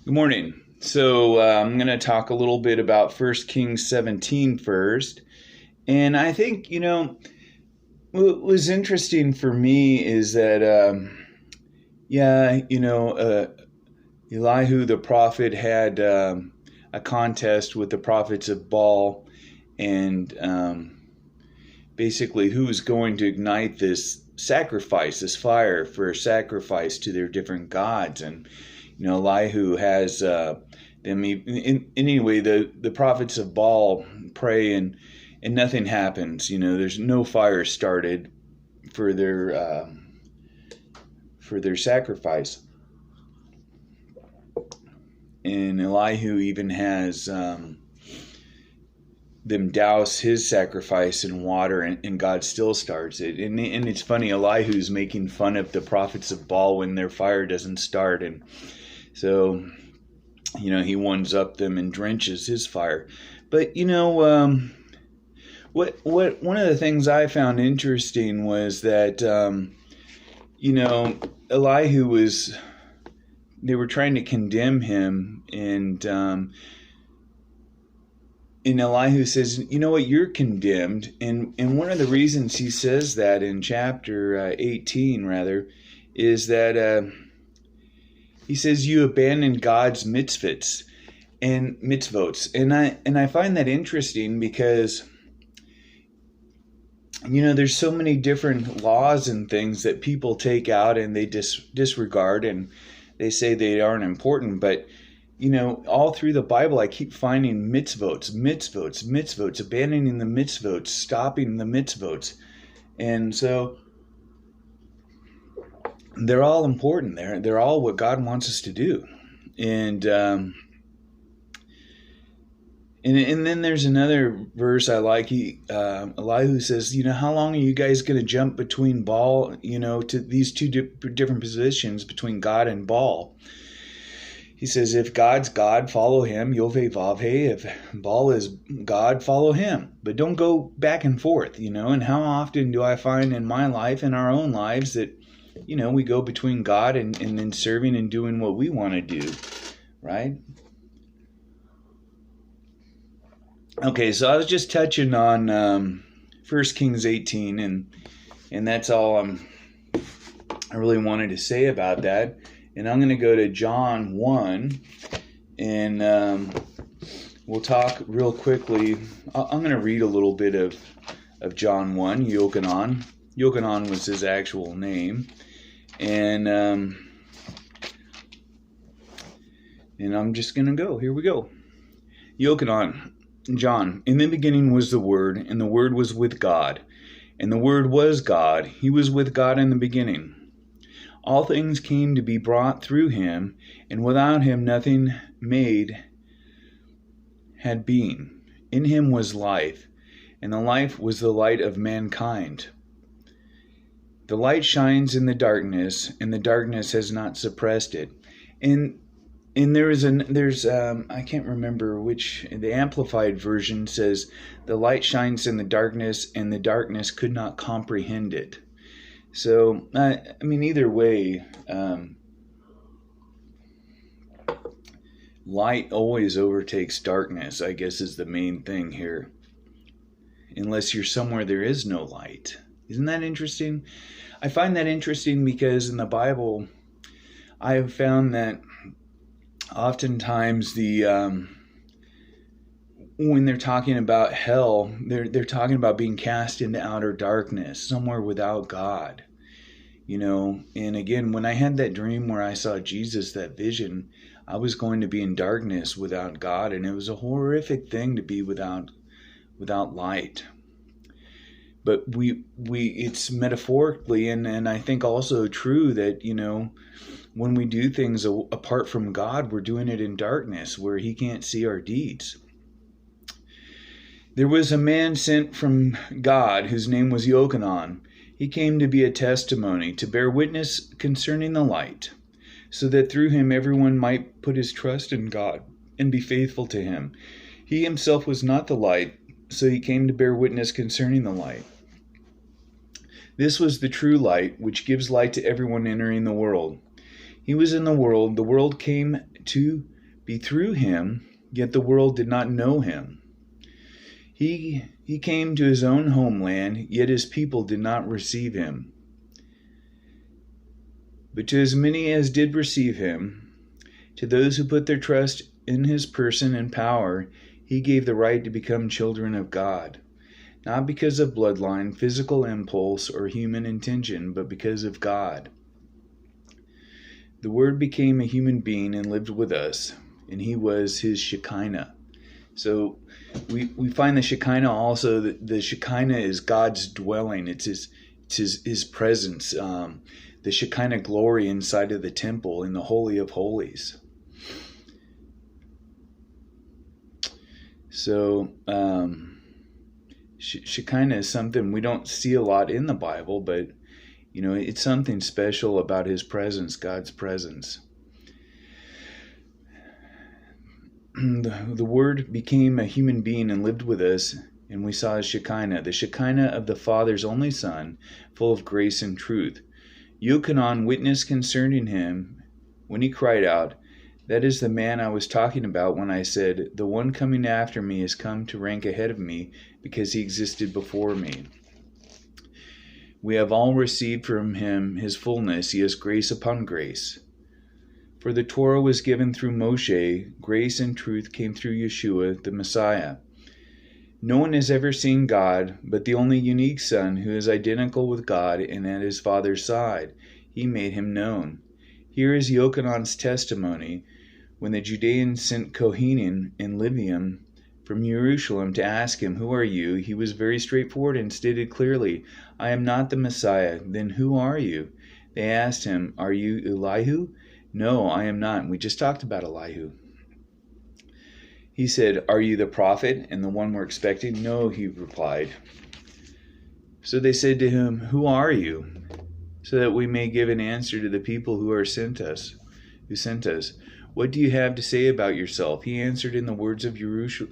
Good morning. So I'm going to talk a little bit about 1 Kings 17 first. And I think, what was interesting for me is that, Elihu the prophet had a contest with the prophets of Baal and basically who was going to ignite this sacrifice, this fire for a sacrifice to their different gods. And Elihu has them. Anyway, the prophets of Baal pray and nothing happens. There's no fire started for their sacrifice. And Elihu even has them douse his sacrifice in water, and God still starts it. And it's funny, Elihu's making fun of the prophets of Baal when their fire doesn't start, and so he ones up them and drenches his fire. But what one of the things I found interesting was that Elihu was, they were trying to condemn him, and Elihu says, you know what, you're condemned. And one of the reasons he says that in chapter 18, rather, is that he says, you abandon God's mitzvot. And I find that interesting because, there's so many different laws and things that people take out and they disregard, and they say they aren't important. But all through the Bible, I keep finding mitzvot, abandoning the mitzvot, stopping the mitzvot. And so they're all important. They're all what God wants us to do. And then there's another verse I like. Elihu says, how long are you guys going to jump between Baal, to these two different positions between God and Baal? He says, if God's God, follow him, Yoveh Vavhe. If Baal is God, follow him. But don't go back and forth, And how often do I find in my life, in our own lives, that, we go between God and then serving and doing what we want to do, right? Okay, so I was just touching on 1 Kings 18, and that's all I really wanted to say about that. And I'm going to go to John 1, and we'll talk real quickly. I'm going to read a little bit of John 1, Yochanan. Yochanan was his actual name. And I'm just going to go. Here we go. Yochanan, John, in the beginning was the Word, and the Word was with God, and the Word was God. He was with God in the beginning. All things came to be brought through him, and without him nothing made had been. In him was life, and the life was the light of mankind. The light shines in the darkness, and the darkness has not suppressed it. And there's I can't remember which, the Amplified version says, the light shines in the darkness, and the darkness could not comprehend it. So, either way, light always overtakes darkness, I guess, is the main thing here. Unless you're somewhere there is no light. Isn't that interesting? I find that interesting because in the Bible, I have found that oftentimes when they're talking about hell, they're talking about being cast into outer darkness, somewhere without God. And again, when I had that dream where I saw Jesus, that vision, I was going to be in darkness without God, and it was a horrific thing to be without light. But it's metaphorically and I think also true that, when we do things apart from God, we're doing it in darkness where he can't see our deeds. There was a man sent from God whose name was Yochanan. He came to be a testimony, to bear witness concerning the light, so that through him everyone might put his trust in God and be faithful to him. He himself was not the light, so he came to bear witness concerning the light. This was the true light, which gives light to everyone entering the world. He was in the world came to be through him, yet the world did not know him. He came to his own homeland, yet his people did not receive him. But to as many as did receive him, to those who put their trust in his person and power, he gave the right to become children of God, not because of bloodline, physical impulse, or human intention, but because of God. The Word became a human being and lived with us, and he was his Shekinah. So we find the Shekinah also, that the Shekinah is God's dwelling. It's his presence, the Shekinah glory inside of the temple in the Holy of Holies. So Shekinah is something we don't see a lot in the Bible, but it's something special about his presence, God's presence. The Word became a human being and lived with us, and we saw his Shekinah, the Shekinah of the Father's only Son, full of grace and truth. Yochanan witnessed concerning him when he cried out, "That is the man I was talking about when I said, 'The one coming after me has come to rank ahead of me because he existed before me.' We have all received from him his fullness. He has grace upon grace. For the Torah was given through Moshe, grace and truth came through Yeshua, the Messiah. No one has ever seen God, but the only unique Son, who is identical with God and at his Father's side. He made him known. Here is Yochanan's testimony. When the Judeans sent Kohanim and Levium from Jerusalem to ask him, 'Who are you?' he was very straightforward and stated clearly, 'I am not the Messiah.' 'Then who are you?' They asked him, 'Are you Elihu?' 'No, I am not.' And we just talked about Elihu. He said, 'Are you the prophet and the one we're expecting?' 'No,' he replied. So they said to him, 'Who are you?' So that we may give an answer to the people who sent us. 'What do you have to say about yourself?' He answered in the words of Yeshayahu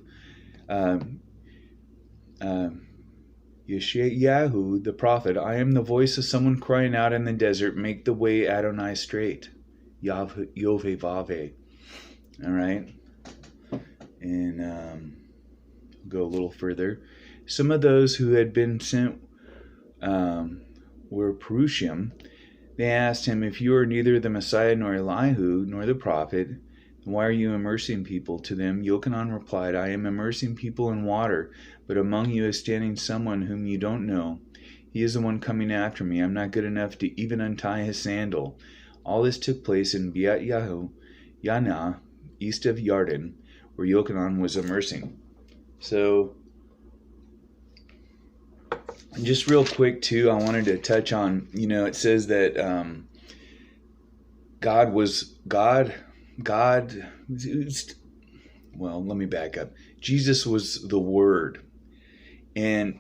the prophet, 'I am the voice of someone crying out in the desert, make the way Adonai straight.' Yovevave. All right. And go a little further. Some of those who had been sent were Perushim. They asked him, 'If you are neither the Messiah nor Elihu nor the prophet, then why are you immersing people?' To them Yochanan replied, 'I am immersing people in water, but among you is standing someone whom you don't know. He is the one coming after me. I'm not good enough to even untie his sandal.' All this took place in Beat Yana, east of Yarden, where Yochanan was immersing. So, just real quick too, I wanted to touch on, it says that let me back up. Jesus was the Word. And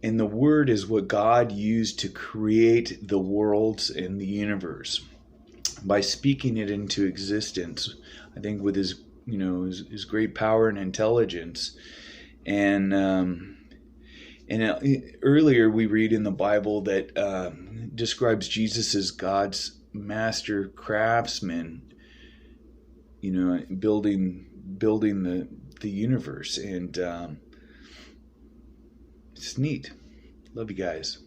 the Word is what God used to create the worlds and the universe by speaking it into existence. I think with his great power and intelligence. And earlier we read in the Bible that describes Jesus as God's master craftsman, building the universe. And it's neat. Love you guys.